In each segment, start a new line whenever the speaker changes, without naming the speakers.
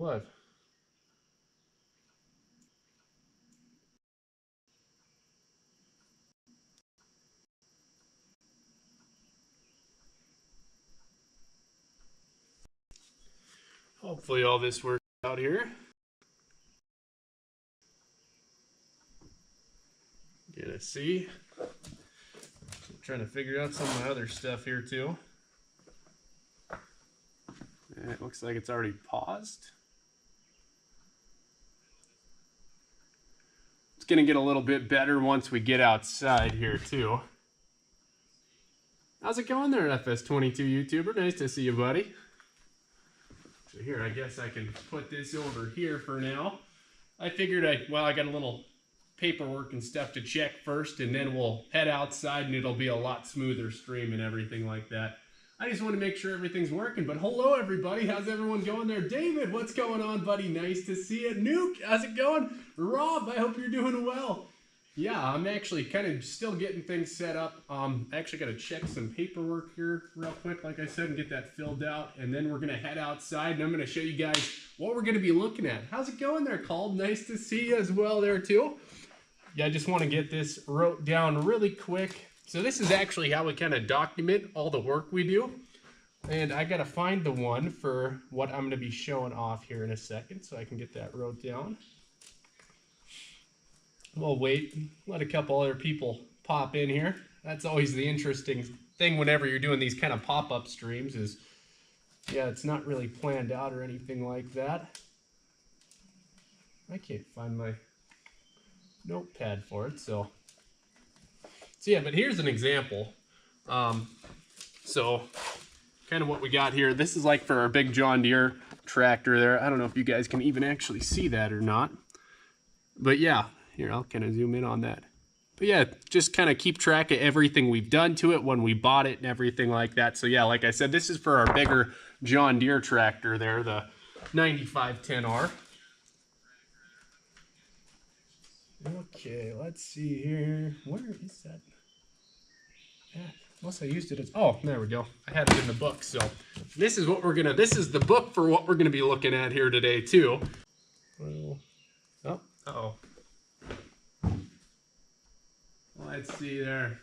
What? Hopefully all this works out here. Gonna see. I'm trying to figure out some of my other stuff here too. It looks like it's already paused. It's gonna get a little bit better once we get outside here too. How's it going there, S780 YouTuber? Nice to see you, buddy. So here, I guess I can put this over here for now. I figured I got a little paperwork and stuff to check first, and then we'll head outside and it'll be a lot smoother stream and everything like that. I just want to make sure everything's working. But hello, everybody. How's everyone going there? David, what's going on, buddy? Nice to see you. Nuke, how's it going? Rob, I hope you're doing well. Yeah, I'm actually kind of still getting things set up. I actually got to check some paperwork here real quick, like I said, and get that filled out. And then we're going to head outside, and I'm going to show you guys what we're going to be looking at. How's it going there, Called? Nice to see you as well there, too. Yeah, I just want to get this wrote down really quick. So this is actually how we kind of document all the work we do. And I got to find the one for what I'm going to be showing off here in a second so I can get that wrote down. We'll wait, let a couple other people pop in here. That's always the interesting thing whenever you're doing these kind of pop-up streams is, yeah, it's not really planned out or anything like that. I can't find my notepad for it, so yeah, but here's an example. So kind of what we got here, this is like for our big John Deere tractor there. I don't know if you guys can even actually see that or not, but yeah. Here, I'll kind of zoom in on that. But yeah, just kind of keep track of everything we've done to it when we bought it and everything like that. So yeah, like I said, this is for our bigger John Deere tractor there, the 9510R. Okay, let's see here. Where is that? Yeah, unless I used it as, oh, there we go. I had it in the book. So this is what we're gonna, this is the book for what we're gonna be looking at here today too. Well, oh, uh-oh. Let's see there.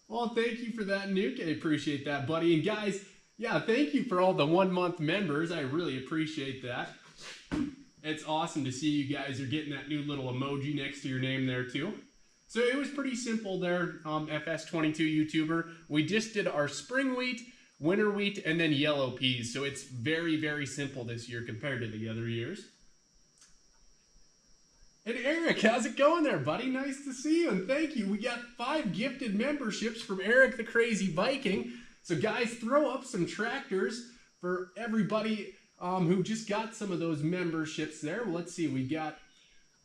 Well, thank you for that, Nuke. I appreciate that, buddy. And guys, yeah, thank you for all the 1-month members. I really appreciate that. It's awesome to see you guys are getting that new little emoji next to your name there too. So it was pretty simple there, S780 YouTuber. We just did our spring wheat, winter wheat, and then yellow peas. So it's very, very simple this year compared to the other years. And Eric, how's it going there, buddy? Nice to see you, and thank you. We got 5 gifted memberships from Eric the Crazy Viking. So guys, throw up some tractors for everybody who just got some of those memberships there. Well, let's see, we got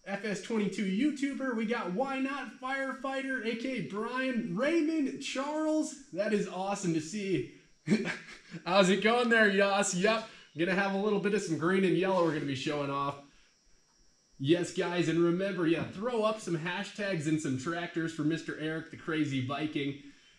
S780 YouTuber, we got Why Not Firefighter, aka Brian, Raymond, Charles. That is awesome to see. How's it going there, Yas? Yep, I'm gonna have a little bit of some green and yellow we're gonna be showing off. Yes, guys, and remember, yeah, throw up some hashtags and some tractors for Mr. Eric the Crazy Viking.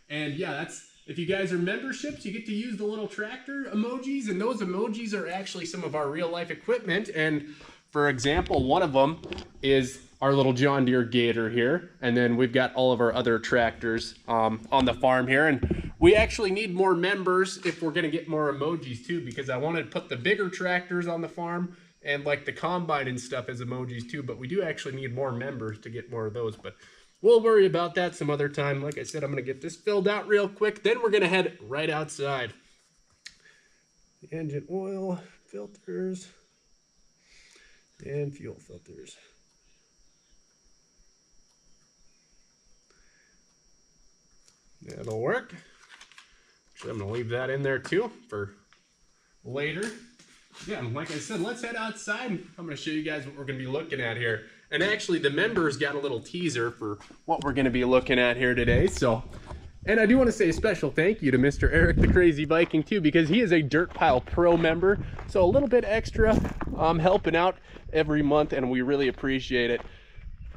And yeah, that's, if you guys are memberships, you get to use the little tractor emojis, and those emojis are actually some of our real life equipment. And for example, one of them is our little John Deere Gator here. And then we've got all of our other tractors on the farm here. And we actually need more members if we're gonna get more emojis too, because I wanted to put the bigger tractors on the farm and like the combine and stuff as emojis too, but we do actually need more members to get more of those, but we'll worry about that some other time. Like I said, I'm gonna get this filled out real quick, then we're gonna head right outside. The engine oil, filters, and fuel filters. That'll work. Actually, I'm gonna leave that in there too for later. Yeah, like I said, let's head outside. I'm going to show you guys what we're going to be looking at here. And actually, the members got a little teaser for what we're going to be looking at here today. So, and I do want to say a special thank you to Mr. Eric the Crazy Viking too, because he is a Dirt Pile Pro member. So a little bit extra helping out every month, and we really appreciate it.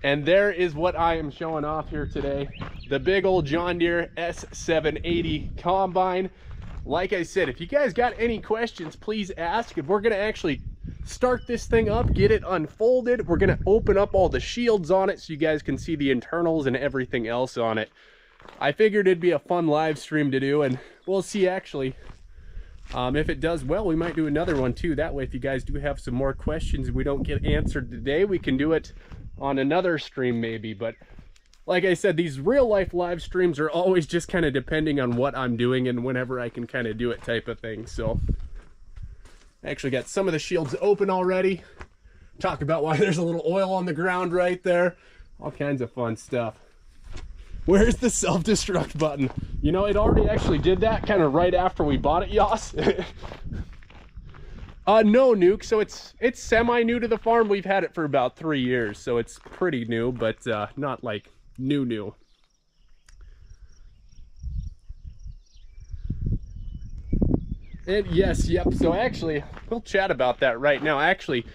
And there is what I am showing off here today. The big old John Deere S780 combine. like I said, if you guys got any questions, please ask. If we're gonna actually start this thing up, get it unfolded, we're gonna open up all the shields on it so you guys can see the internals and everything else on it. I figured it'd be a fun live stream to do, and we'll see actually. If it does well, we might do another one too. That way, if you guys do have some more questions we don't get answered today, we can do it on another stream maybe. But like I said, these real life live streams are always just kind of depending on what I'm doing and whenever I can kind of do it type of thing. So I actually got some of the shields open already. Talk about why there's a little oil on the ground right there. All kinds of fun stuff. Where's the self-destruct button? You know, it already actually did that kind of right after we bought it, Yoss. No, Nuke. So it's semi-new to the farm. We've had it for about 3 years, so it's pretty new, but not like new. And yes, yep. So actually, we'll chat about that right now. Actually,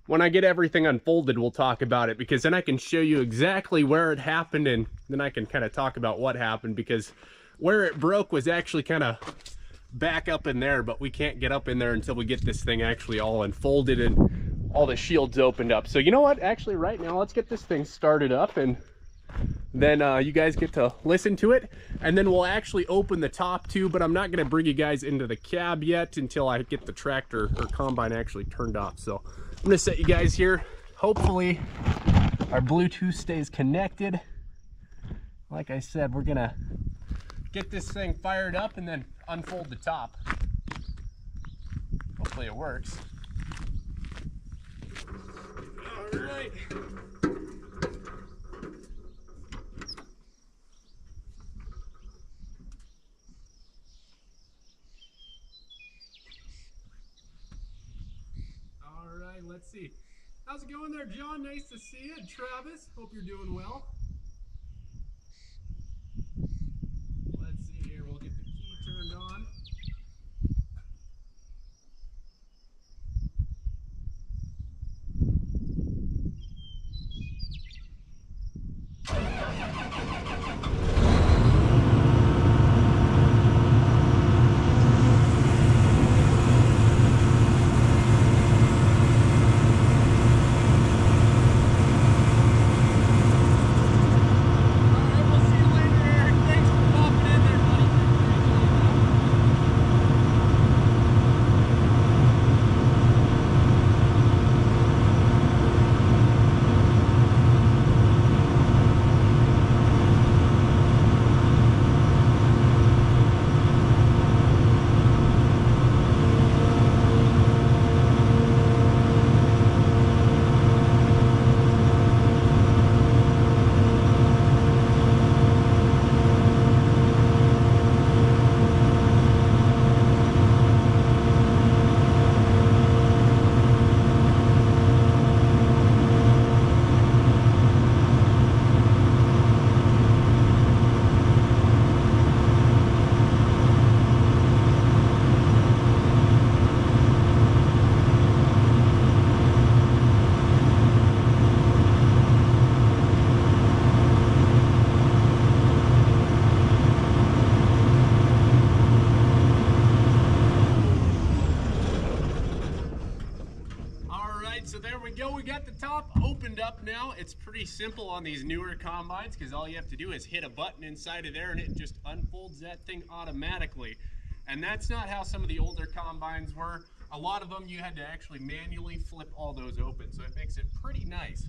when I get everything unfolded, we'll talk about it, because then I can show you exactly where it happened, and then I can kind of talk about what happened, because where it broke was actually kind of back up in there, but we can't get up in there until we get this thing actually all unfolded and all the shields opened up. So you know what? Actually, right now, let's get this thing started up, and then you guys get to listen to it, and then we'll actually open the top too, but I'm not going to bring you guys into the cab yet until I get the tractor or combine actually turned off. So I'm going to set you guys here. Hopefully our Bluetooth stays connected. Like I said, we're going to get this thing fired up and then unfold the top. Hopefully it works. All right. Let's see. How's it going there, John? Nice to see you. And Travis, hope you're doing well. Let's see here. We'll get the key turned on. So there we go. We got the top opened up now. It's pretty simple on these newer combines, because all you have to do is hit a button inside of there and it just unfolds that thing automatically. And that's not how some of the older combines were. A lot of them you had to actually manually flip all those open, so it makes it pretty nice.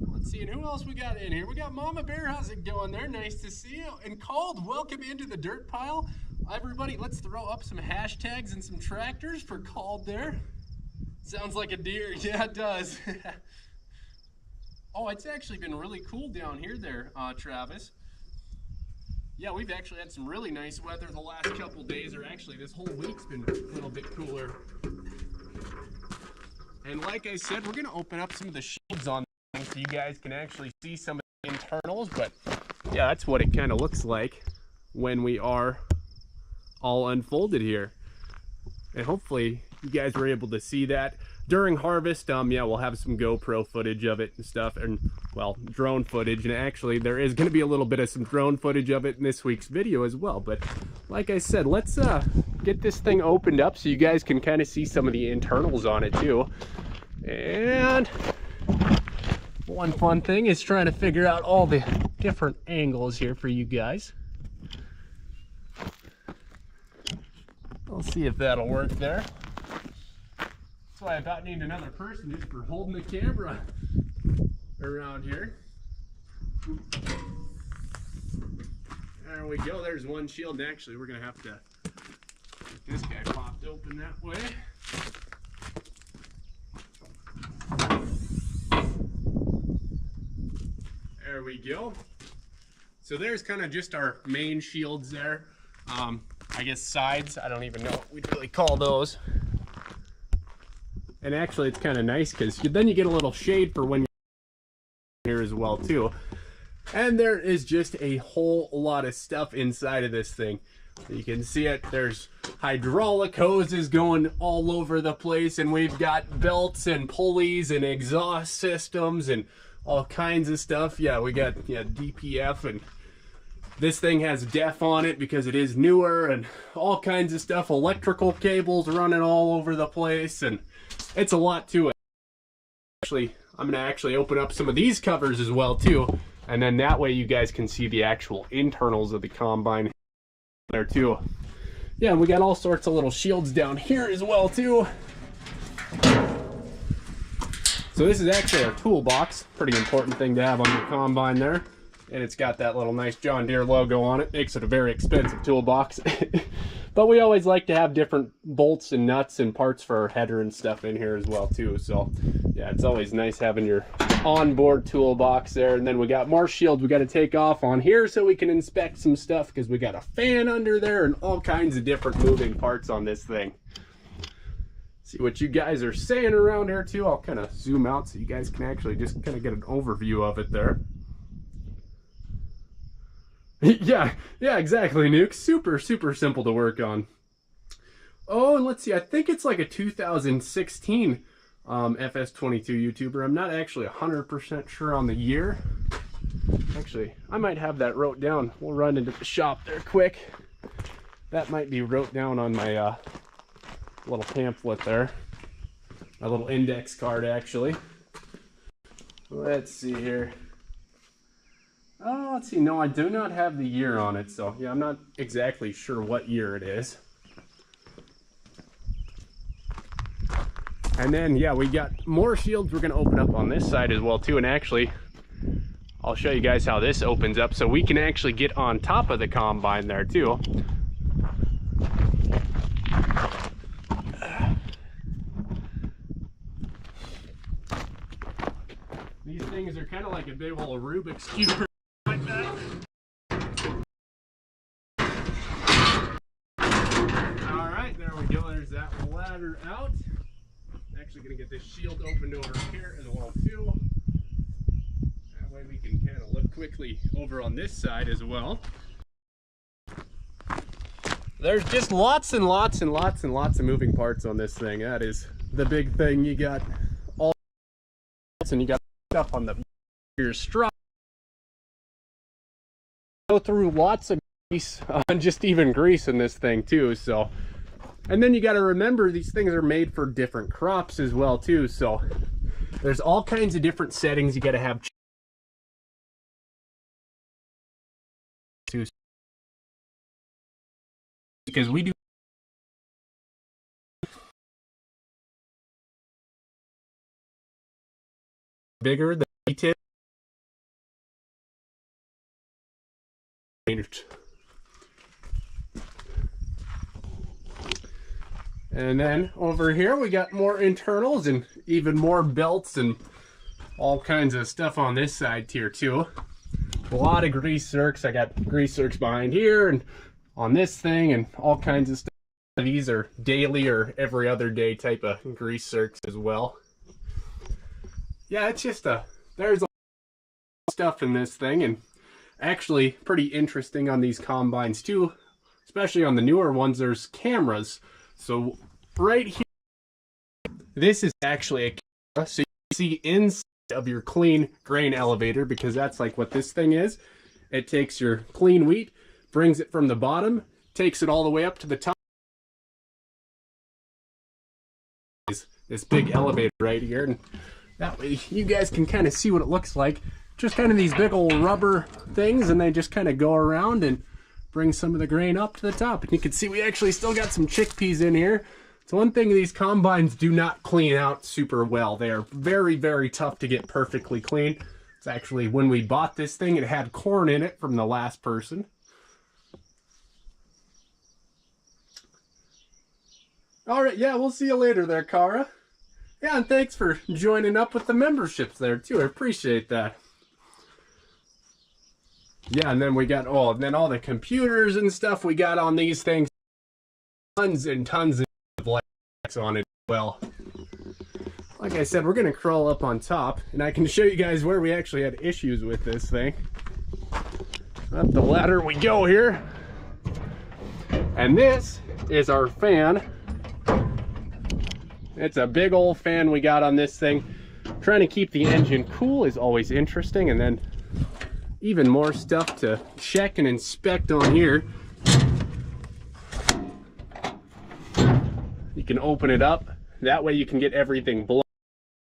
Let's see, and who else we got in here? We got Mama Bear. How's it going there? Nice to see you. And Called, welcome into the dirt pile. Everybody, let's throw up some hashtags and some tractors for Called there. Sounds like a deer. Yeah, it does. Oh, it's actually been really cool down here there, Travis. Yeah, we've actually had some really nice weather the last couple days, or actually this whole week's been a little bit cooler. And like I said, we're going to open up some of the shields on them so you guys can actually see some of the internals. But yeah, that's what it kind of looks like when we are all unfolded here. And hopefully you guys were able to see that during harvest. Yeah, we'll have some GoPro footage of it and stuff, and well, drone footage, and actually there is going to be a little bit of some drone footage of it in this week's video as well. But like I said, let's get this thing opened up so you guys can kind of see some of the internals on it too. And one fun thing is trying to figure out all the different angles here for you guys. We'll see if that'll work there. That's why I about need another person just for holding the camera around here. There we go. There's one shield. And actually, we're going to have to get this guy popped open that way. There we go. So there's kind of just our main shields there. I guess sides, I don't even know what we'd really call those. And actually it's kind of nice because then you get a little shade for when you're here as well too. And there is just a whole lot of stuff inside of this thing. You can see it, there's hydraulic hoses going all over the place, and we've got belts and pulleys and exhaust systems and all kinds of stuff. Yeah, we got DPF, and this thing has DEF on it because it is newer, and all kinds of stuff. Electrical cables running all over the place, and it's a lot to it. Actually, I'm going to actually open up some of these covers as well too, and then that way you guys can see the actual internals of the combine there too. Yeah, and we got all sorts of little shields down here as well too. So this is actually our toolbox. Pretty important thing to have on your combine there. And it's got that little nice John Deere logo on it. Makes it a very expensive toolbox. But we always like to have different bolts and nuts and parts for our header and stuff in here as well too. So yeah, it's always nice having your onboard toolbox there. And then we got more shields we got to take off on here so we can inspect some stuff, because we got a fan under there and all kinds of different moving parts on this thing. See what you guys are saying around here too. I'll kind of zoom out so you guys can actually just kind of get an overview of it there. Yeah, exactly, Nuke. Super simple to work on. Oh, and let's see, I think it's like a 2016 FS22 YouTuber. I'm not actually 100% sure on the year. Actually, I might have that wrote down. We'll run into the shop there quick. That might be wrote down on my little pamphlet there. My little index card, actually. Let's see here. Oh, let's see. No, I do not have the year on it, so yeah, I'm not exactly sure what year it is. And then, yeah, we got more shields we're going to open up on this side as well, too. And actually, I'll show you guys how this opens up so we can actually get on top of the combine there, too. These things are kind of like a big old Rubik's Cube. Like that. All right, there we go. There's that ladder out. Actually gonna get this shield opened over here as well too. That way we can kind of look quickly over on this side as well. There's just lots and lots and lots and lots of moving parts on this thing. That is the big thing. You got all, and you got stuff on your strut. Go through lots of grease, just even grease in this thing too. So, and then you got to remember these things are made for different crops as well too. So there's all kinds of different settings you got to have too, because we do bigger than we tip. And then over here we got more internals and even more belts and all kinds of stuff on this side here too. A lot of grease zerks. I got grease zerks behind here and on this thing and all kinds of stuff. These are daily or every other day type of grease zerks as well. Yeah, it's just there's a lot of stuff in this thing, and actually pretty interesting on these combines too, especially on the newer ones. There's cameras. So right here This is actually a camera, so you can see inside of your clean grain elevator, because that's like what this thing is. It takes your clean wheat, brings it from the bottom, takes it all the way up to the top. This big elevator right here, and that way you guys can kind of see what it looks like. Just kind of these big old rubber things, and they just kind of go around and bring some of the grain up to the top. And you can see we actually still got some chickpeas in here. So one thing, these combines do not clean out super well. They are very, very tough to get perfectly clean. It's actually, when we bought this thing, it had corn in it from the last person. All right, yeah, we'll see you later there, Cara. Yeah, and thanks for joining up with the memberships there, too. I appreciate that. Yeah, and then we got, oh, and then all the computers and stuff we got on these things. Tons and tons of lights on it as well. Like I said, we're going to crawl up on top, and I can show you guys where we actually had issues with this thing. Up the ladder we go here. And this is our fan. It's a big old fan we got on this thing. Trying to keep the engine cool is always interesting, and then even more stuff to check and inspect on here. You can open it up. That way you can get everything below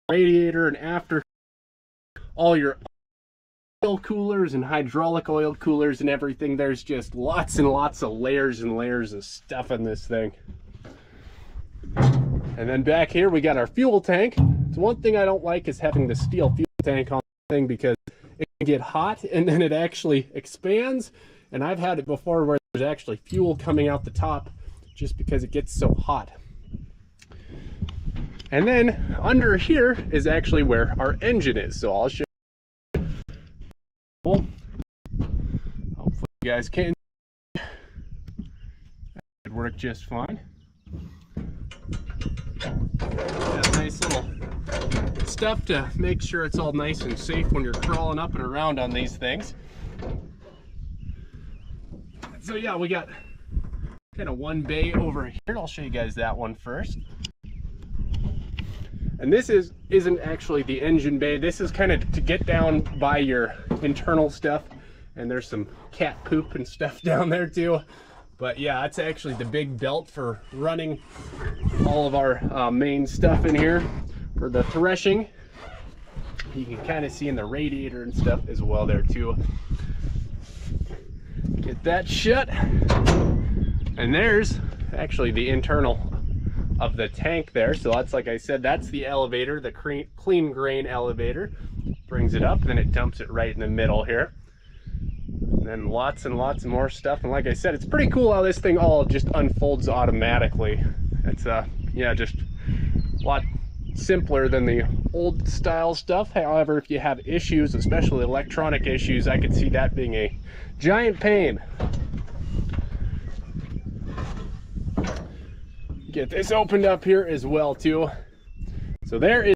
the radiator, and after all your oil coolers and hydraulic oil coolers and everything. There's just lots and lots of layers and layers of stuff in this thing. And then back here we got our fuel tank. So one thing I don't like is having the steel fuel tank on the thing, because it can get hot and then it actually expands. And I've had it before where there's actually fuel coming out the top just because it gets so hot. And then under here is actually where our engine is. So I'll show you. Hopefully you guys can. That should work just fine. Got nice little stuff to make sure it's all nice and safe when you're crawling up and around on these things. So yeah, we got kind of one bay over here. I'll show you guys that one first. And this isn't actually the engine bay. This is kind of to get down by your internal stuff. And there's some cat poop and stuff down there too. But yeah, that's actually the big belt for running all of our main stuff in here for the threshing. You can kind of see in the radiator and stuff as well there too. Get that shut. And there's actually the internal of the tank there. So that's, like I said, that's the elevator, the clean grain elevator. Brings it up, and then it dumps it right in the middle here. And then lots and lots more stuff. And like I said, it's pretty cool how this thing all just unfolds automatically. It's yeah, just a lot simpler than the old style stuff. However, if you have issues, especially electronic issues, I could see that being a giant pain. Get this opened up here as well too. So there is.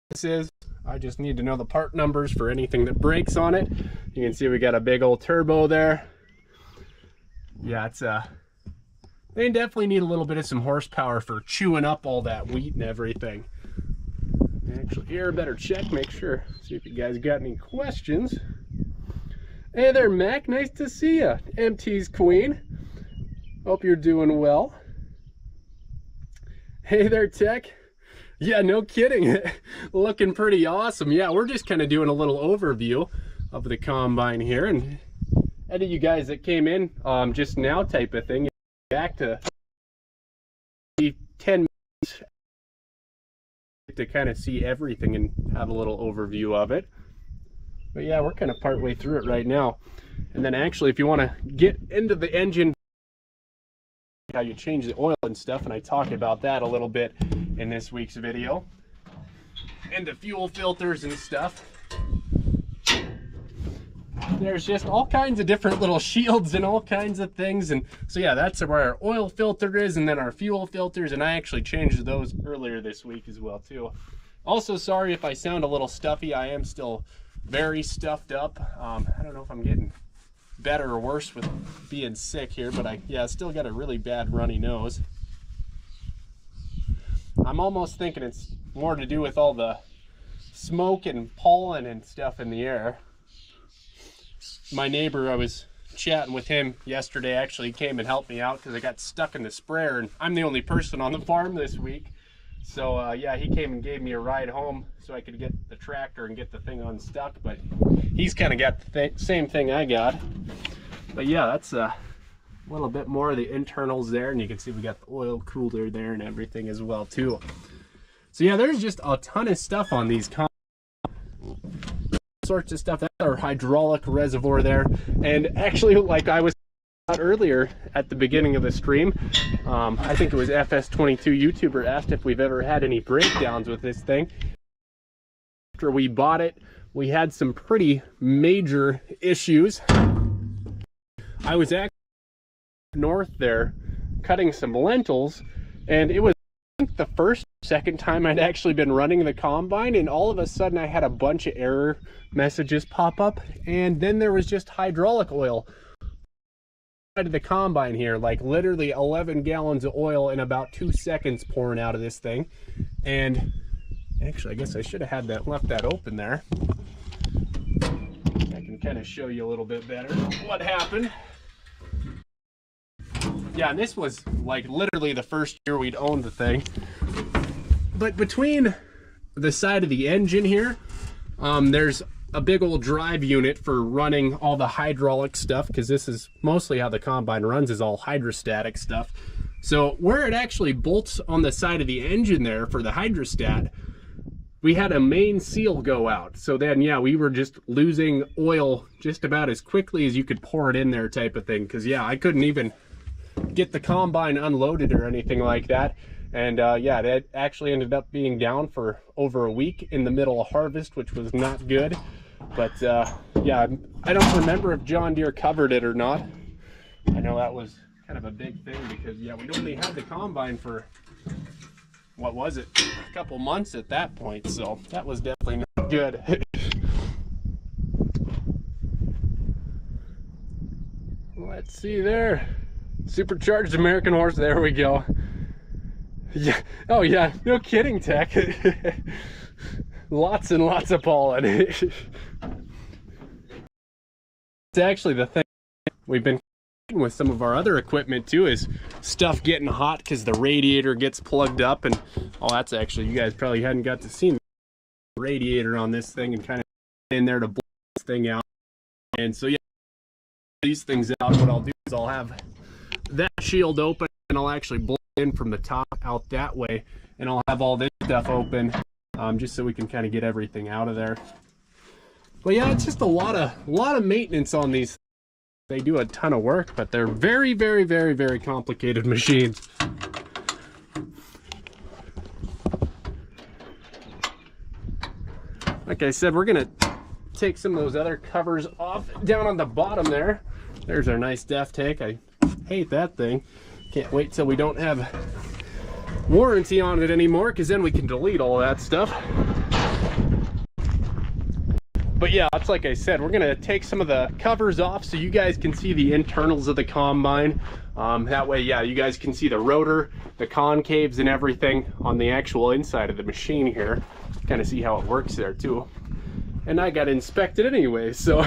This is. I just need to know the part numbers for anything that breaks on it. You can see we got a big old turbo there. Yeah, it's they definitely need a little bit of some horsepower for chewing up all that wheat and everything. Actually, here I better check, make sure, see if you guys got any questions. Hey there, Mac, nice to see you. MT's Queen, hope you're doing well. Hey there, Tech. Yeah, no kidding. Looking pretty awesome. Yeah, we're just kind of doing a little overview of the combine here, and any of you guys that came in just now type of thing, back to 10 minutes to kind of see everything and have a little overview of it. But yeah, we're kind of partway through it right now. And then actually, if you want to get into the engine, how you change the oil and stuff, and I talk about that a little bit in this week's video, and the fuel filters and stuff. There's just all kinds of different little shields and all kinds of things. And so yeah, that's where our oil filter is, and then our fuel filters, and I actually changed those earlier this week as well too. Also, sorry if I sound a little stuffy. I am still very stuffed up. I don't know if I'm getting better or worse with being sick here, but I still got a really bad runny nose. I'm almost thinking it's more to do with all the smoke and pollen and stuff in the air. My neighbor, I was chatting with him yesterday, actually came and helped me out because I got stuck in the sprayer, and I'm the only person on the farm this week. So yeah, he came and gave me a ride home so I could get the tractor and get the thing unstuck, but he's kind of got the same thing I got. But yeah, that's a little bit more of the internals there, and you can see we got the oil cooler there and everything as well too. So yeah, there's just a ton of stuff on these sorts of stuff. That's our hydraulic reservoir there, and actually, like I was earlier at the beginning of the stream, I think it was FS22 YouTuber asked if we've ever had any breakdowns with this thing. After we bought it, we had some pretty major issues. I was actually north there cutting some lentils, and it was the second time I'd actually been running the combine, and all of a sudden I had a bunch of error messages pop up, and then there was just hydraulic oil out of the combine here, like literally 11 gallons of oil in about 2 seconds pouring out of this thing. And actually, I guess I should have had that left that open there. I can kind of show you a little bit better what happened. Yeah, and this was like literally the first year we'd owned the thing. But between the side of the engine here, there's a big old drive unit for running all the hydraulic stuff, because this is mostly how the combine runs, is all hydrostatic stuff. So where it actually bolts on the side of the engine there for the hydrostat, we had a main seal go out. So then, yeah, we were just losing oil just about as quickly as you could pour it in there type of thing. Because yeah, I couldn't even get the combine unloaded or anything like that. And yeah, it actually ended up being down for over a week in the middle of harvest, which was not good. But yeah, I don't remember if John Deere covered it or not. I know that was kind of a big thing because yeah, we'd only had the combine for, what was it, a couple months at that point, so that was definitely not good. Let's see there, supercharged American horse, there we go. Yeah, oh yeah, no kidding, Tech. Lots and lots of pollen. It's actually the thing we've been with some of our other equipment too, is stuff getting hot because the radiator gets plugged up, and oh, that's actually, you guys probably hadn't got to see the radiator on this thing and kind of in there to blow this thing out. And so yeah, these things out, what I'll do is I'll have that shield open and I'll actually blow in from the top out that way, and I'll have all this stuff open just so we can kind of get everything out of there. But yeah, it's just a lot of maintenance on these. They do a ton of work, but they're very, very, very, very complicated machines. Like I said, we're gonna take some of those other covers off down on the bottom there. There's our nice def tank. I hate that thing. Can't wait till we don't have warranty on it anymore, because then we can delete all of that stuff. But yeah, it's like I said, we're gonna take some of the covers off so you guys can see the internals of the combine. That way, yeah, you guys can see the rotor, the concaves and everything on the actual inside of the machine here. Kind of see how it works there too. And I got inspected anyway, so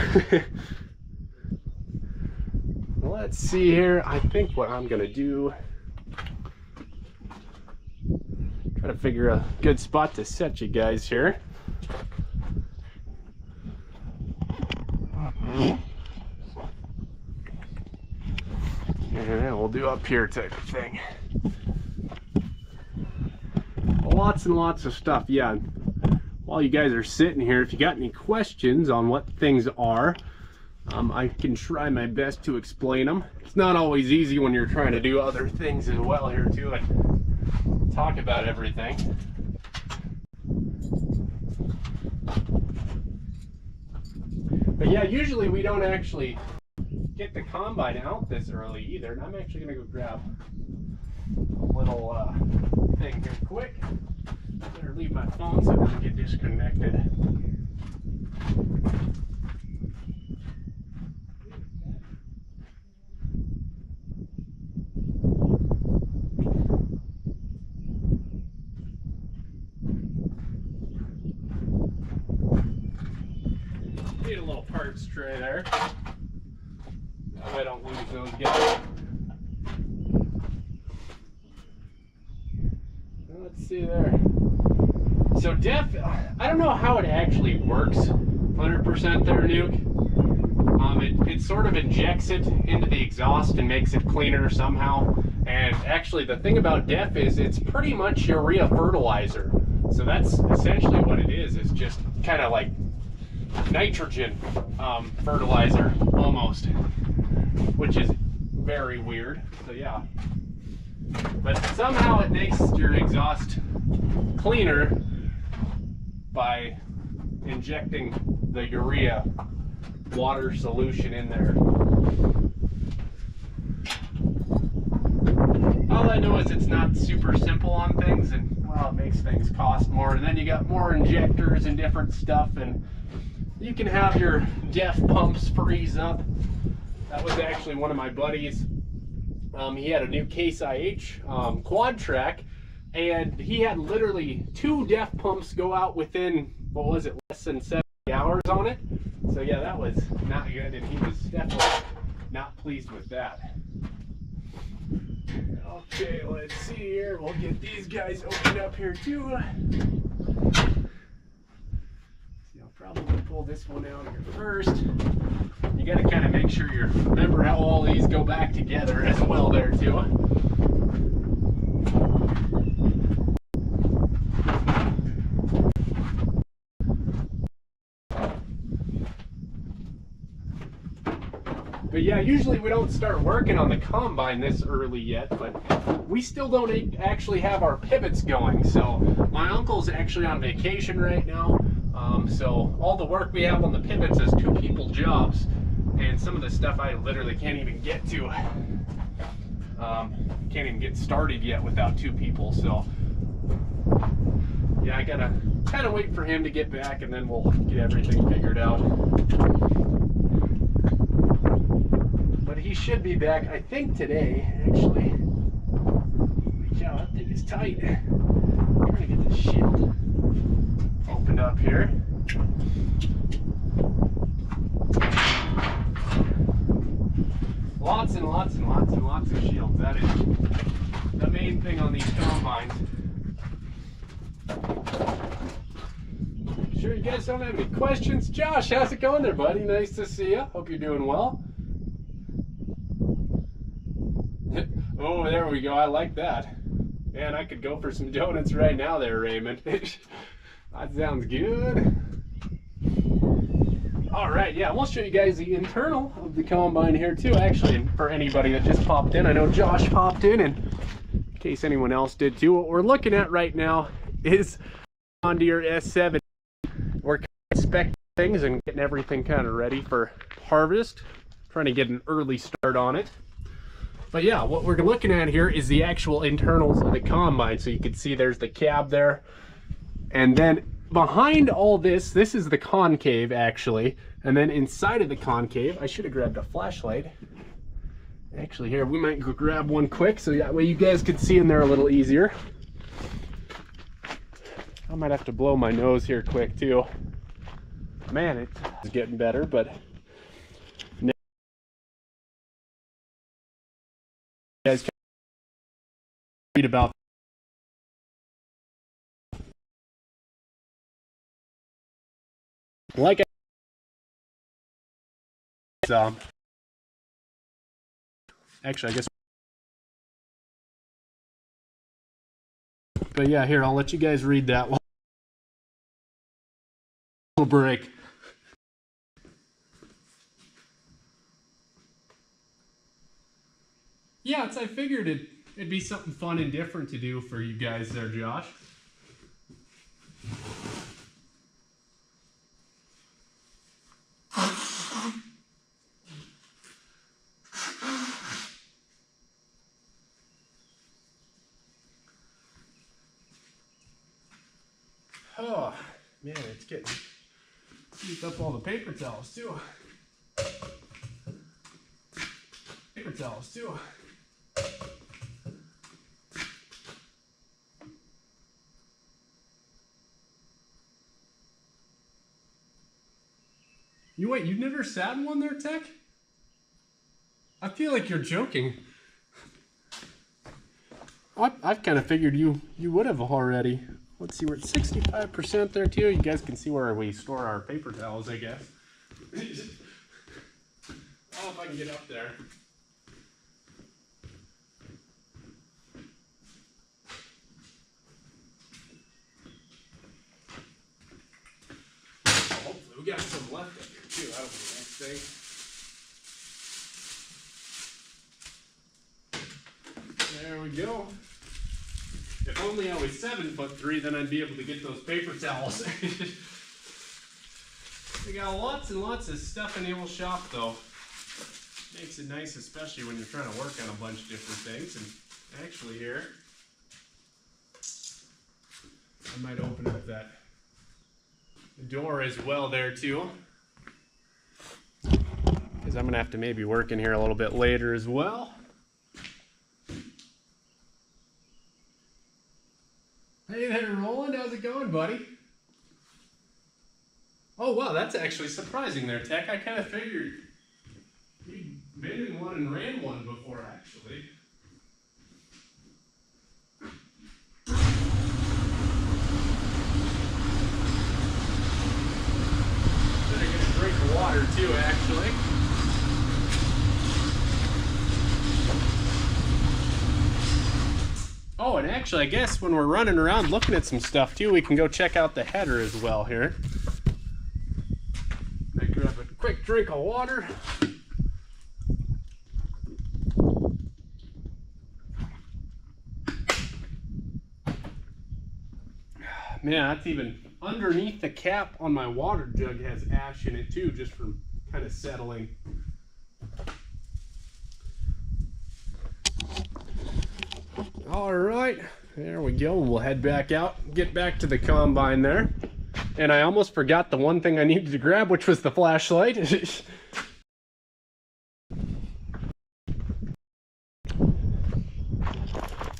let's see here. I think what I'm gonna do, try to figure a good spot to set you guys here. And we'll do up here type of thing. Lots and lots of stuff. Yeah, while you guys are sitting here, if you got any questions on what things are, I can try my best to explain them. It's not always easy when you're trying to do other things as well here too and talk about everything. But yeah, usually we don't actually get the combine out this early either. And I'm actually gonna go grab a little thing here quick. Better leave my phone so it doesn't get disconnected. parts tray there. I don't lose those guys. Let's see there. So DEF, I don't know how it actually works 100% there, Nuke. It sort of injects it into the exhaust and makes it cleaner somehow. And actually the thing about DEF is it's pretty much urea fertilizer. So that's essentially what it is just kind of like nitrogen fertilizer almost, which is very weird. So yeah, but somehow it makes your exhaust cleaner by injecting the urea water solution in there. All I know is it's not super simple on things, and well, it makes things cost more, and then you got more injectors and different stuff, and you can have your DEF pumps freeze up. That was actually one of my buddies. He had a new Case IH quad track, and he had literally 2 DEF pumps go out within, what was it, less than 70 hours on it. So yeah, that was not good, and he was definitely not pleased with that. Okay, let's see here. We'll get these guys opened up here too. See, I'll probably pull this one out here first. You got to kind of make sure you remember how all these go back together as well there too. But yeah, usually we don't start working on the combine this early yet, but we still don't actually have our pivots going. So my uncle's actually on vacation right now. So all the work we have on the pivots is 2 people jobs. And some of the stuff I literally can't even get to. Can't even get started yet without 2 people. So yeah, I gotta kind of wait for him to get back, and then we'll get everything figured out. But he should be back, I think, today, actually. Holy cow, that thing is tight. I'm trying to get this shit opened up here. Lots and lots and lots and lots of shields. That is the main thing on these combines. Sure you guys don't have any questions? Josh, how's it going there, buddy? Nice to see you. Hope you're doing well. Oh, there we go. I like that. Man, I could go for some donuts right now there, Raymond. That sounds good. All right, yeah, we'll show you guys the internal of the combine here too, actually, and for anybody that just popped in. I know Josh popped in, and in case anyone else did too. What we're looking at right now is on Deere S780. We're inspecting things and getting everything kind of ready for harvest. Trying to get an early start on it. But yeah, what we're looking at here is the actual internals of the combine. So you can see there's the cab there. And then behind all this is the concave actually. And then inside of the concave, I should have grabbed a flashlight. Actually here, we might go grab one quick so that way you guys can see in there a little easier. I might have to blow my nose here quick too. Man, it's getting better, but you guys can read about like actually I guess, but yeah, here I'll let you guys read that one. Little break. Yeah, I figured it'd be something fun and different to do for you guys there, Josh. Oh, man, it's getting used up all the paper towels too. Paper towels too. Wait, you've never sat in one there, Tech? I feel like you're joking. I've kind of figured you would have already. Let's see, we're at 65% there too. You guys can see where we store our paper towels, I guess. Oh, if I can get up there. Hopefully we got some left up here too. That'll be the next thing. There we go. If only I was 7'3", then I'd be able to get those paper towels. We got lots and lots of stuff in the old shop though. Makes it nice, especially when you're trying to work on a bunch of different things. And actually here, I might open up that door as well there too. Because I'm gonna have to maybe work in here a little bit later as well. Hey there, Roland. How's it going, buddy? Oh, wow, that's actually surprising there, Tech. I kind of figured you'd been in one and ran one before, actually. Better get a drink of water, too, actually. Oh, and actually, I guess when we're running around looking at some stuff, too, we can go check out the header as well here. I grab a quick drink of water. Man, that's even underneath the cap on my water jug has ash in it too, just from kind of settling. All right, there we go. We'll head back out, get back to the combine there. And I almost forgot the one thing I needed to grab, which was the flashlight.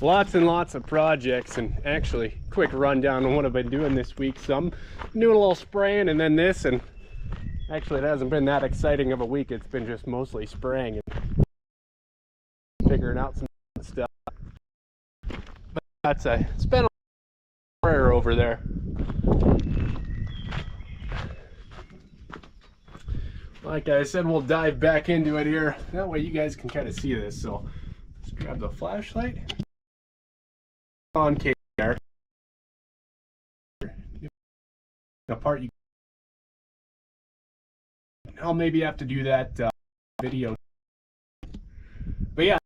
Lots and lots of projects, and actually, quick rundown on what I've been doing this week. So I'm doing a little spraying and then this, and actually it hasn't been that exciting of a week. It's been just mostly spraying and figuring out some stuff. But that's it's been a prayer over there. Like I said, we'll dive back into it here. That way you guys can kind of see this. So let's grab the flashlight. On there. The part you. I'll maybe have to do that video. But yeah,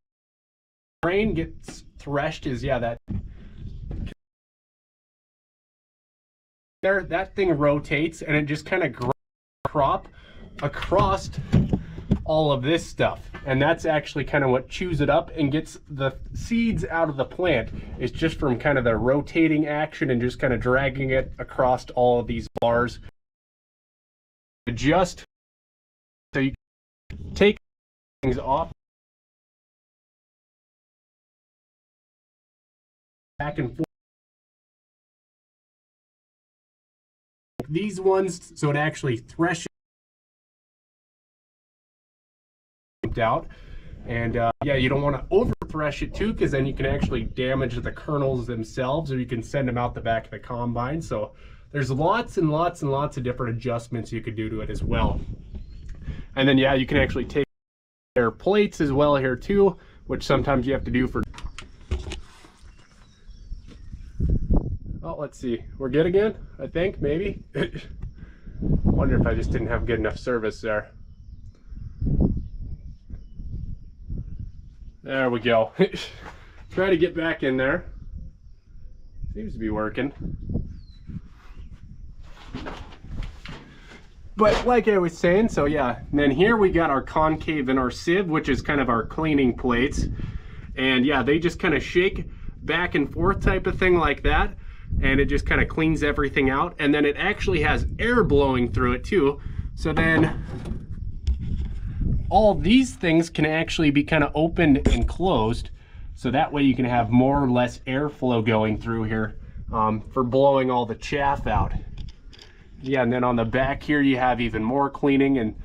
grain gets threshed is that. There, that thing rotates and it just kind of crop across all of this stuff, and that's actually kind of what chews it up and gets the seeds out of the plant. It's just from kind of the rotating action and just kind of dragging it across all of these bars. Adjust so you take things off, back and forth. These ones, so it actually threshes out. And yeah, you don't want to over thresh it too, because then you can actually damage the kernels themselves, or you can send them out the back of the combine. So there's lots and lots and lots of different adjustments you could do to it as well. And then yeah, you can actually take their plates as well here too, which sometimes you have to do for. Oh, let's see, we're good again, I think, maybe. Wonder if I just didn't have good enough service there. There we go. Try to get back in there. Seems to be working. But like I was saying, so yeah, and then here we got our concave and our sieve, which is kind of our cleaning plates. And yeah, they just kind of shake back and forth type of thing like that. And it just kind of cleans everything out. And then it actually has air blowing through it too. So then all these things can actually be kind of opened and closed, so that way you can have more or less airflow going through here for blowing all the chaff out. Yeah, and then on the back here you have even more cleaning, and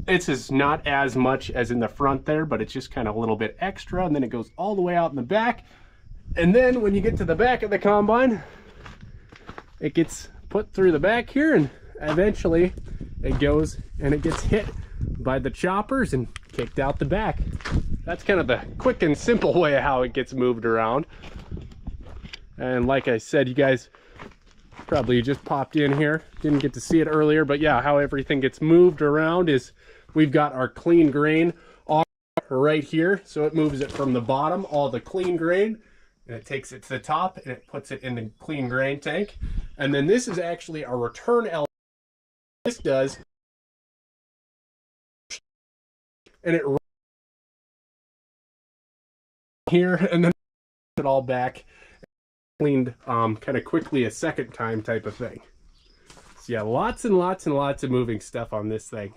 it's just not as much as in the front there, but it's just kind of a little bit extra, and then it goes all the way out in the back. And then when you get to the back of the combine, it gets put through the back here, and eventually it goes and it gets hit by the choppers and kicked out the back. That's kind of the quick and simple way of how it gets moved around. And like I said, you guys probably just popped in here, didn't get to see it earlier, but yeah, how everything gets moved around is we've got our clean grain on right here, so it moves it from the bottom, all the clean grain, and it takes it to the top and it puts it in the clean grain tank. And then this is actually a return element. This does, and it here, and then it all back cleaned kind of quickly a second time type of thing. So yeah, lots and lots and lots of moving stuff on this thing.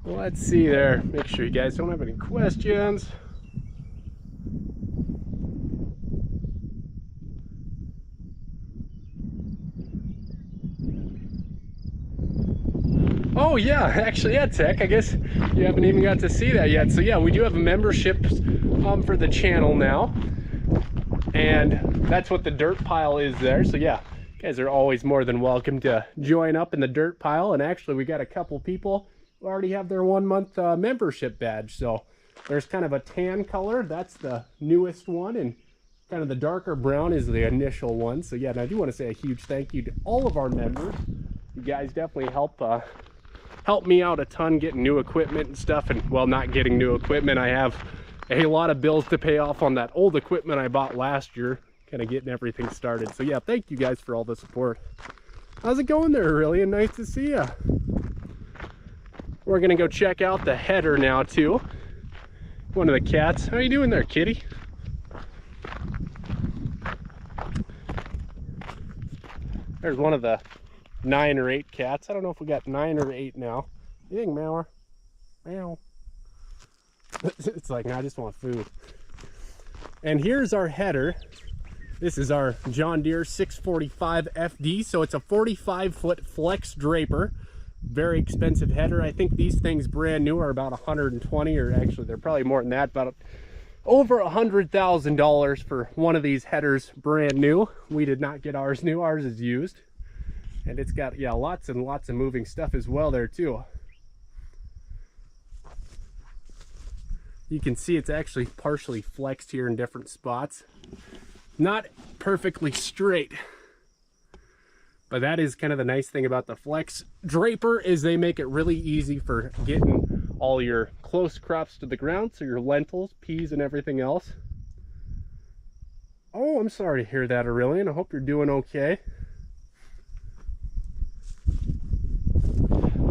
Let's see there. Make sure you guys don't have any questions. Oh yeah, actually, yeah, Tech, I guess you haven't even got to see that yet. So yeah, we do have a membership for the channel now, and that's what the dirt pile is there. So yeah, you guys are always more than welcome to join up in the dirt pile. And actually, we got a couple people who already have their 1 month membership badge. So there's kind of a tan color, that's the newest one, and kind of the darker brown is the initial one. So yeah, and I do want to say a huge thank you to all of our members. You guys definitely help me out a ton getting new equipment and stuff. And well, not getting new equipment, I have a lot of bills to pay off on that old equipment I bought last year, kind of getting everything started. So yeah, thank you guys for all the support. How's it going there, really? And nice to see you. We're gonna go check out the header now too. One of the cats. How you doing there, kitty? There's one of the 9 or 8 cats. I don't know if we got 9 or 8 now. You think, Mauer? Meow. It's like, no, I just want food. And here's our header. This is our John Deere 645 FD. So it's a 45-foot flex draper. Very expensive header. I think these things brand new are about 120, or actually they're probably more than that, about over $100,000 for one of these headers brand new. We did not get ours new, ours is used. And it's got, yeah, lots and lots of moving stuff as well there too. You can see it's actually partially flexed here in different spots. Not perfectly straight. But that is kind of the nice thing about the flex draper, is they make it really easy for getting all your close crops to the ground, so your lentils, peas, and everything else. Oh, I'm sorry to hear that, Aurelian. I hope you're doing okay.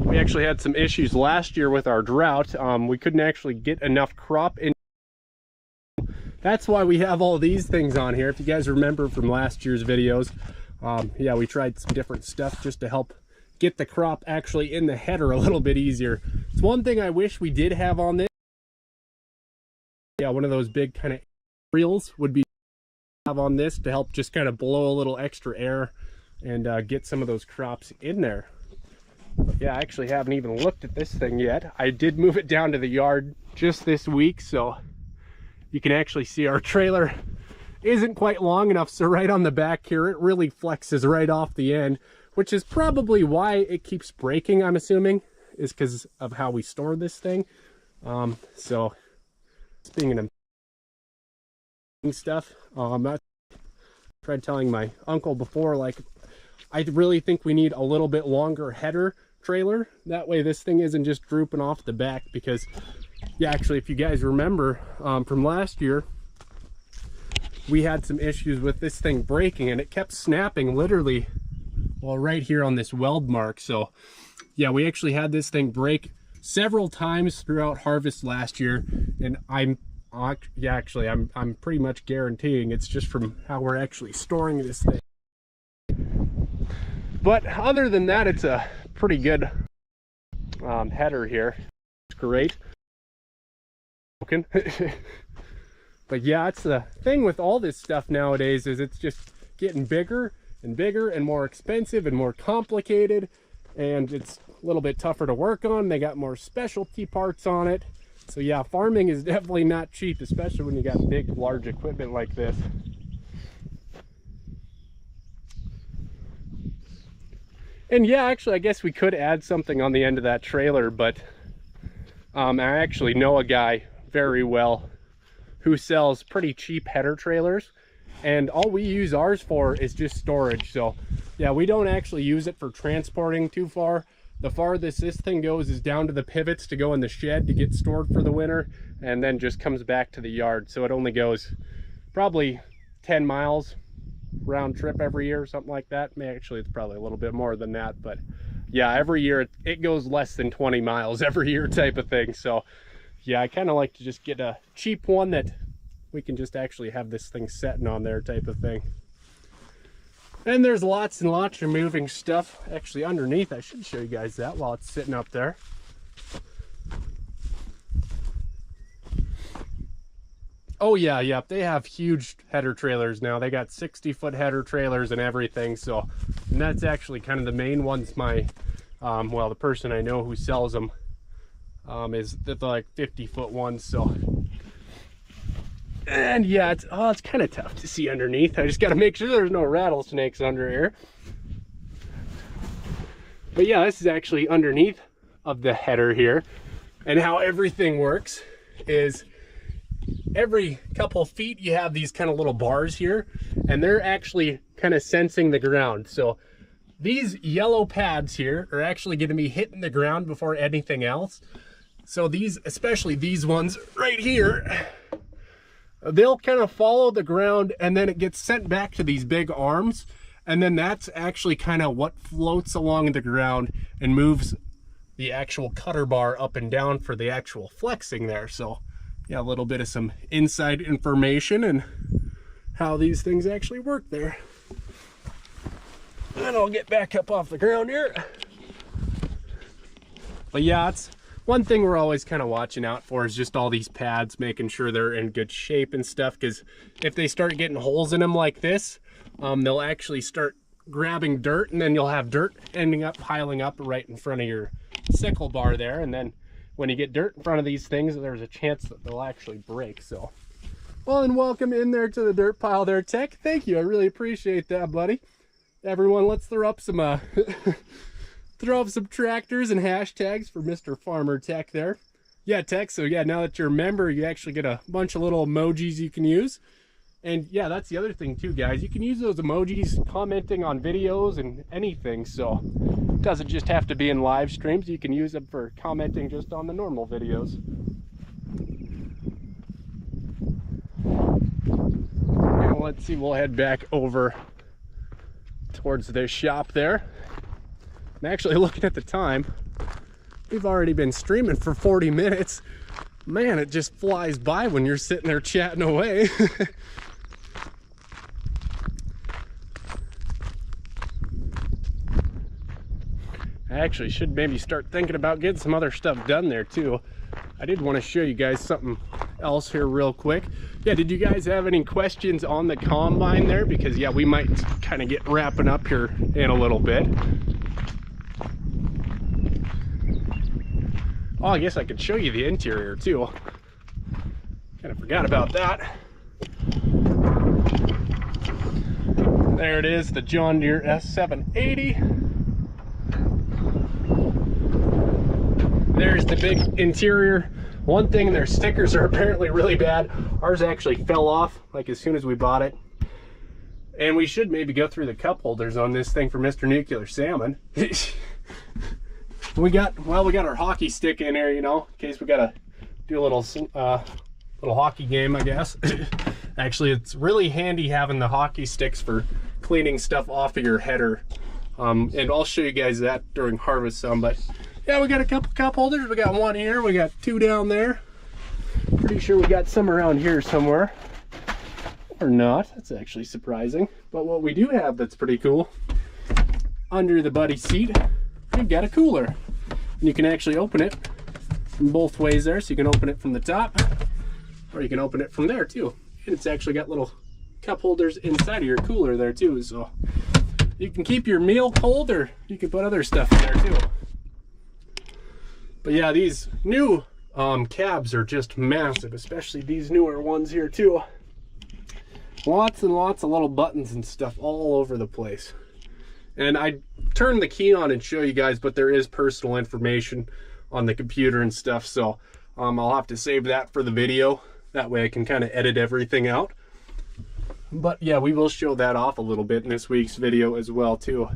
We actually had some issues last year with our drought. We couldn't actually get enough crop in. That's why we have all these things on here. If you guys remember from last year's videos, yeah, we tried some different stuff just to help get the crop actually in the header a little bit easier. It's one thing I wish we did have on this. Yeah, one of those big kind of reels would be have on this to help just kind of blow a little extra air and get some of those crops in there. But yeah, I actually haven't even looked at this thing yet. I did move it down to the yard just this week, so you can actually see our trailer isn't quite long enough, so right on the back here it really flexes right off the end, which is probably why it keeps breaking, I'm assuming, is because of how we store this thing. So speaking of stuff, I tried telling my uncle before, like, I really think we need a little bit longer header trailer, that way this thing isn't just drooping off the back. Because yeah, actually, if you guys remember from last year, we had some issues with this thing breaking, and it kept snapping literally, well, right here on this weld mark. So yeah, we actually had this thing break several times throughout harvest last year, and I'm pretty much guaranteeing it's just from how we're actually storing this thing. But other than that, it's a pretty good header here. It's great. But yeah, it's the thing with all this stuff nowadays is it's just getting bigger and bigger and more expensive and more complicated, and it's a little bit tougher to work on. They got more specialty parts on it. So yeah, farming is definitely not cheap, especially when you got big, large equipment like this. And yeah, actually, I guess we could add something on the end of that trailer, but I actually know a guy very well who sells pretty cheap header trailers, and all we use ours for is just storage. So yeah, we don't actually use it for transporting too far. The farthest this thing goes is down to the pivots to go in the shed to get stored for the winter, and then just comes back to the yard. So it only goes probably 10 miles round trip every year, something like that. Actually, it's probably a little bit more than that, but yeah, every year it goes less than 20 miles every year type of thing. So yeah, I kind of like to just get a cheap one that we can just actually have this thing setting on there type of thing. And there's lots and lots of moving stuff actually underneath. I should show you guys that while it's sitting up there. Oh yeah, they have huge header trailers now. They got 60-foot header trailers and everything. So, and that's actually kind of the main ones. My, well, the person I know who sells them is the like 50-foot ones. So, and yeah, it's kind of tough to see underneath. I just got to make sure there's no rattlesnakes under here. But yeah, this is actually underneath of the header here, and how everything works is every couple feet you have these kind of little bars here, and they're actually kind of sensing the ground. So these yellow pads here are actually going to be hitting the ground before anything else. So these, especially these ones right here, they'll kind of follow the ground, and then it gets sent back to these big arms, and then that's actually kind of what floats along the ground and moves the actual cutter bar up and down for the actual flexing there. So yeah, a little bit of some inside information and how these things actually work there. And I'll get back up off the ground here. But yeah, it's one thing we're always kind of watching out for is just all these pads, making sure they're in good shape and stuff, because if they start getting holes in them like this, they'll actually start grabbing dirt, and then you'll have dirt ending up piling up right in front of your sickle bar there, and then when you get dirt in front of these things, there's a chance that they'll actually break. So, well, and welcome in there to the dirt pile there, Tech. Thank you, I really appreciate that, buddy. Everyone, let's throw up some throw up some tractors and hashtags for Mr. Farmer Tech there. Yeah, Tech, so yeah, now that you're a member, you actually get a bunch of little emojis you can use. And yeah, that's the other thing too, guys. You can use those emojis commenting on videos and anything, so it doesn't just have to be in live streams. You can use them for commenting just on the normal videos. And let's see, we'll head back over towards the shop there. I'm actually looking at the time. We've already been streaming for 40 minutes. Man, it just flies by when you're sitting there chatting away. I actually should maybe start thinking about getting some other stuff done there too. I did want to show you guys something else here real quick. Yeah, did you guys have any questions on the combine there? Because yeah, we might kind of get wrapping up here in a little bit. Oh, I guess I could show you the interior too. Kind of forgot about that. There it is, the John Deere S780. There's the big interior. One thing, their stickers are apparently really bad. Ours actually fell off like as soon as we bought it. And we should maybe go through the cup holders on this thing for Mr. Nuclear Salmon. we got our hockey stick in here, you know, in case we gotta do a little hockey game, I guess. Actually, it's really handy having the hockey sticks for cleaning stuff off of your header. And I'll show you guys that during harvest some, but yeah, we got a couple cup holders. We got one here, we got two down there. Pretty sure we got some around here somewhere. Or not, that's actually surprising. But what we do have that's pretty cool, under the buddy seat, we've got a cooler. And you can actually open it from both ways there. So you can open it from the top, or you can open it from there too. And it's actually got little cup holders inside of your cooler there too, so you can keep your meal cold, or you can put other stuff in there too. But yeah, these new cabs are just massive, especially these newer ones here too. Lots and lots of little buttons and stuff all over the place. And I turned the key on and show you guys, but there is personal information on the computer and stuff, so I'll have to save that for the video. That way I can kind of edit everything out. But yeah, we will show that off a little bit in this week's video as well too.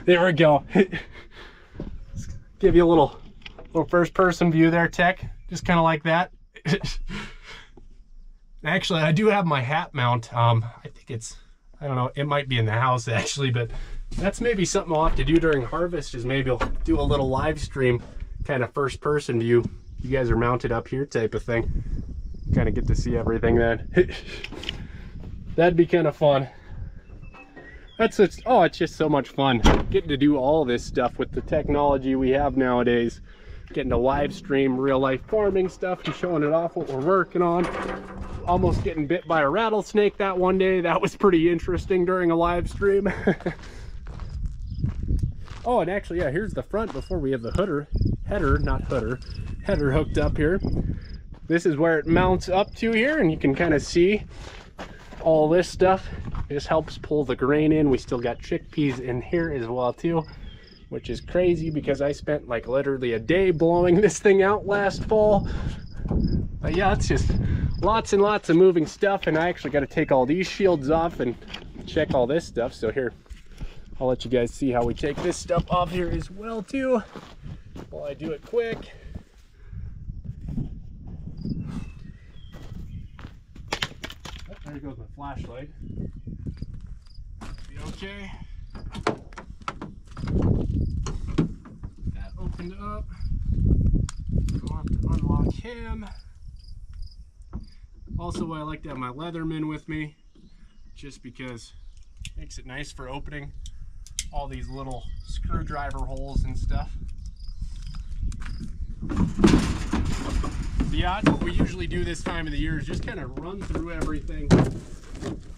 There we go. Give you a little first person view there, Tech. Just kind of like that. Actually, I do have my hat mount. I think it's, I don't know, it might be in the house actually, but that's maybe something I'll have to do during harvest, is maybe I'll do a little live stream kind of first person view. You guys are mounted up here type of thing. Kind of get to see everything then. That'd be kind of fun. Oh, it's just so much fun getting to do all this stuff with the technology we have nowadays. Getting to live stream real life farming stuff and showing it off what we're working on. Almost getting bit by a rattlesnake that one day. That was pretty interesting during a live stream. Oh, and actually, yeah, here's the front before we have the header hooked up here. This is where it mounts up to here, and you can kind of see all this stuff. This helps pull the grain in. We still got chickpeas in here as well too, which is crazy because I spent like literally a day blowing this thing out last fall. But yeah, it's just lots and lots of moving stuff, and I actually got to take all these shields off and check all this stuff. So here, I'll let you guys see how we take this stuff off here as well too, while I do it quick. Oh, there goes my flashlight. Be okay. That opened up. I'll have to unlock him. Also, I like to have my Leatherman with me, just because it makes it nice for opening all these little screwdriver holes and stuff. Yeah, that's what we usually do this time of the year, is just kind of run through everything,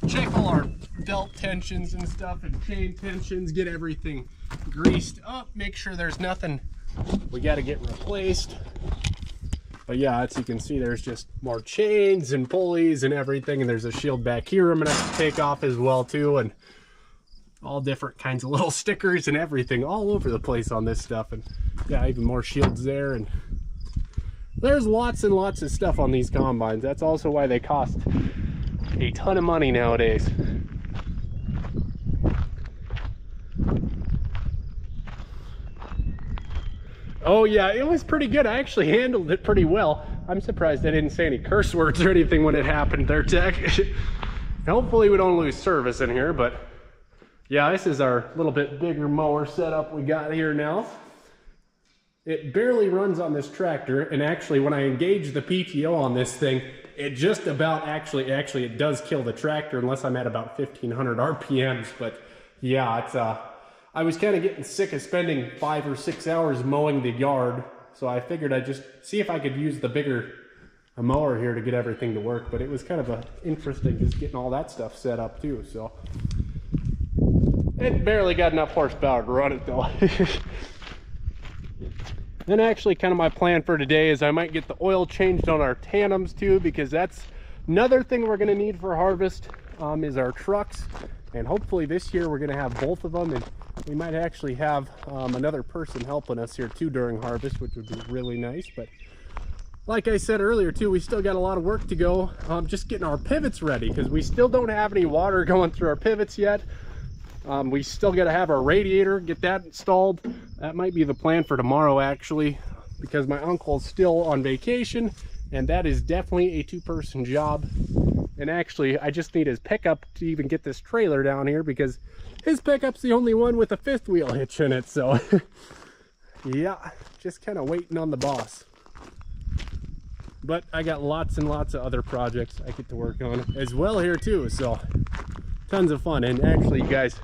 check all our belt tensions and stuff and chain tensions, get everything greased up, make sure there's nothing we got to get replaced. But yeah, as you can see, there's just more chains and pulleys and everything, and there's a shield back here I'm gonna have to take off as well too, and all different kinds of little stickers and everything all over the place on this stuff. And yeah, even more shields there, and there's lots and lots of stuff on these combines. That's also why they cost a ton of money nowadays. Oh yeah, it was pretty good. I actually handled it pretty well. I'm surprised I didn't say any curse words or anything when it happened there, Tech. Hopefully we don't lose service in here, but yeah, this is our little bit bigger mower setup we got here now. It barely runs on this tractor, and actually when I engage the PTO on this thing, it just about actually it does kill the tractor unless I'm at about 1500 RPMs. But yeah, it's I was kind of getting sick of spending 5 or 6 hours mowing the yard, so I figured I'd just see if I could use the bigger mower here to get everything to work. But it was kind of interesting just getting all that stuff set up too. So it barely got enough horsepower to run it though. Then actually kind of my plan for today is I might get the oil changed on our tandems too, because that's another thing we're going to need for harvest, is our trucks. And hopefully this year we're going to have both of them, and we might actually have another person helping us here too during harvest, which would be really nice. But like I said earlier too, we still got a lot of work to go, just getting our pivots ready, because we still don't have any water going through our pivots yet. We still got to have our radiator, get that installed. That might be the plan for tomorrow actually, because my uncle's still on vacation, and that is definitely a two-person job. And actually I just need his pickup to even get this trailer down here, because his pickup's the only one with a fifth wheel hitch in it. So yeah, just kind of waiting on the boss. But I got lots and lots of other projects I get to work on as well here too, so tons of fun. And actually, you guys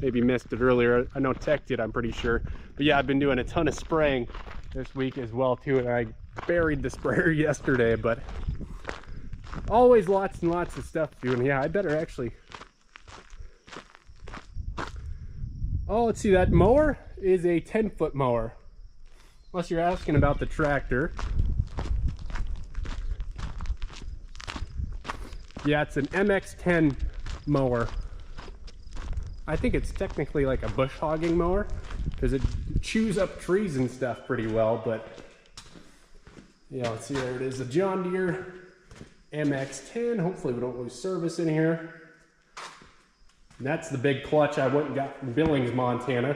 maybe missed it earlier, I know Tech did, I'm pretty sure, but yeah, I've been doing a ton of spraying this week as well too, and I buried the sprayer yesterday, but always lots and lots of stuff to do. And yeah, I better actually, oh, let's see, that mower is a 10-foot mower, unless you're asking about the tractor. Yeah, it's an MX-10 mower. I think it's technically like a bush hogging mower because it chews up trees and stuff pretty well, but yeah, let's see, there it is, a John Deere MX-10. Hopefully we don't lose service in here. And that's the big clutch I went and got from Billings, Montana.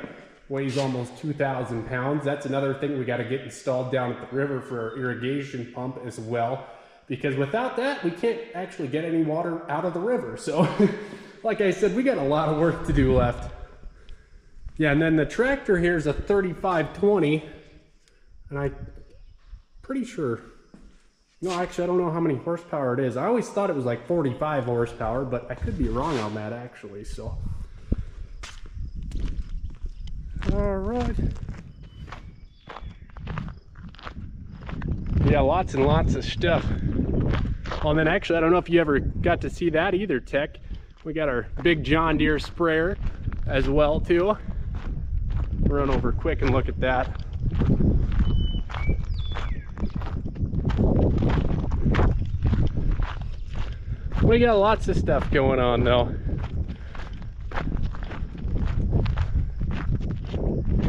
Weighs almost 2,000 pounds. That's another thing we got to get installed down at the river for our irrigation pump as well, because without that we can't actually get any water out of the river. So like I said, we got a lot of work to do left. Yeah, and then the tractor here is a 3520, and I'm pretty sure, no, actually I don't know how many horsepower it is. I always thought it was like 45 horsepower, but I could be wrong on that actually. So all right, yeah, lots and lots of stuff. Well, and then actually I don't know if you ever got to see that either, Tech. We got our big John Deere sprayer as well too. Run over quick and look at that. We got lots of stuff going on though.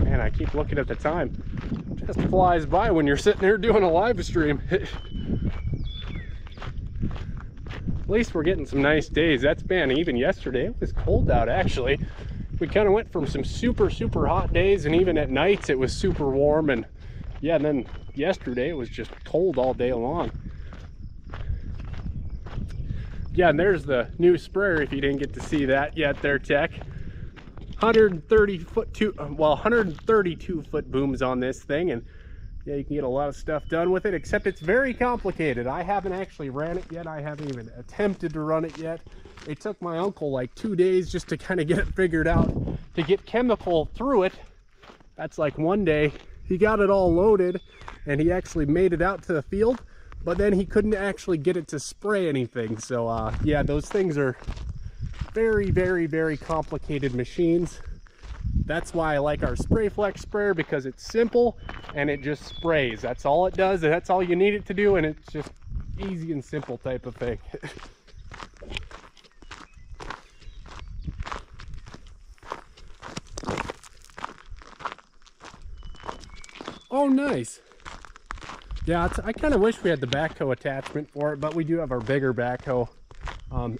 Man, I keep looking at the time. It just flies by when you're sitting there doing a live stream. At least we're getting some nice days. That's been, even yesterday it was cold out actually. We kind of went from some super hot days, and even at nights it was super warm, and yeah, and then yesterday it was just cold all day long. Yeah, and there's the new sprayer if you didn't get to see that yet there, Tech. 132 foot booms on this thing, and yeah, you can get a lot of stuff done with it, except it's very complicated. I haven't actually ran it yet. I haven't even attempted to run it yet. It took my uncle like 2 days just to kind of get it figured out, to get chemical through it. That's like one day. He got it all loaded and he actually made it out to the field, but then he couldn't actually get it to spray anything. So yeah, those things are very complicated machines. That's why I like our Spray Flex sprayer, because it's simple and it just sprays. That's all it does, and that's all you need it to do, and it's just easy and simple type of thing. Oh, nice. Yeah, I kind of wish we had the backhoe attachment for it, but we do have our bigger backhoe.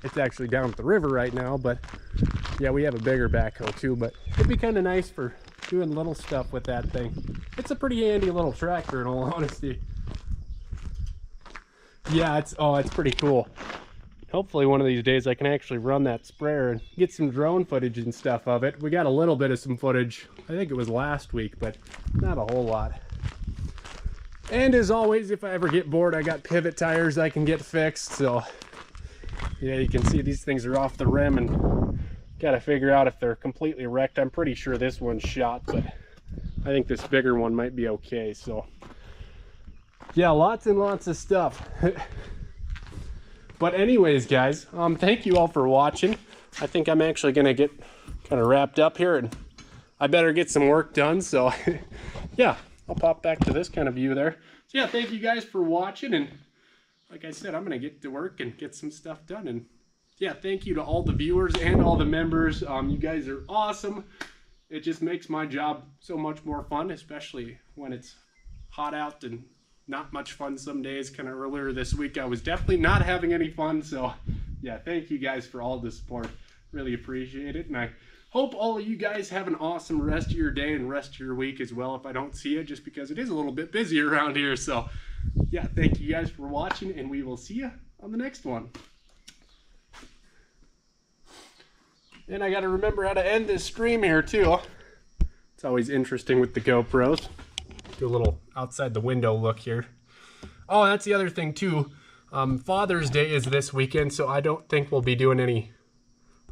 It's actually down at the river right now, but yeah, we have a bigger backhoe too, but it'd be kind of nice for doing little stuff with that thing. It's a pretty handy little tractor in all honesty. Yeah, it's pretty cool. Hopefully one of these days I can actually run that sprayer and get some drone footage and stuff of it. We got a little bit of some footage, I think it was last week, but not a whole lot. And as always, if I ever get bored, I got pivot tires I can get fixed. So yeah, you can see these things are off the rim, and got to figure out if they're completely wrecked. I'm pretty sure this one's shot, but I think this bigger one might be okay. So yeah, lots and lots of stuff. But anyways, guys, thank you all for watching. I think I'm actually gonna get kind of wrapped up here, and I better get some work done. So yeah, I'll pop back to this kind of view there. So yeah, thank you guys for watching, and like I said, I'm gonna get to work and get some stuff done. And yeah, thank you to all the viewers and all the members. You guys are awesome. It just makes my job so much more fun, especially when it's hot out and not much fun some days. Kind of earlier this week, I was definitely not having any fun. So yeah, thank you guys for all the support. Really appreciate it. And I hope all of you guys have an awesome rest of your day and rest of your week as well, if I don't see you, just because it is a little bit busy around here. So yeah, thank you guys for watching, and we will see you on the next one. And I got to remember how to end this stream here too. It's always interesting with the GoPros. Do a little outside the window look here. Oh, that's the other thing too. Father's Day is this weekend, so I don't think we'll be doing any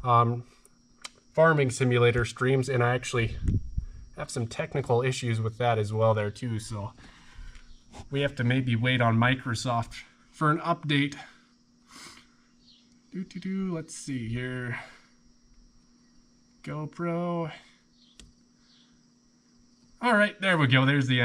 farming simulator streams. And I actually have some technical issues with that as well there too, so we have to maybe wait on Microsoft for an update. Let's see here. GoPro. All right, there we go. There's the end.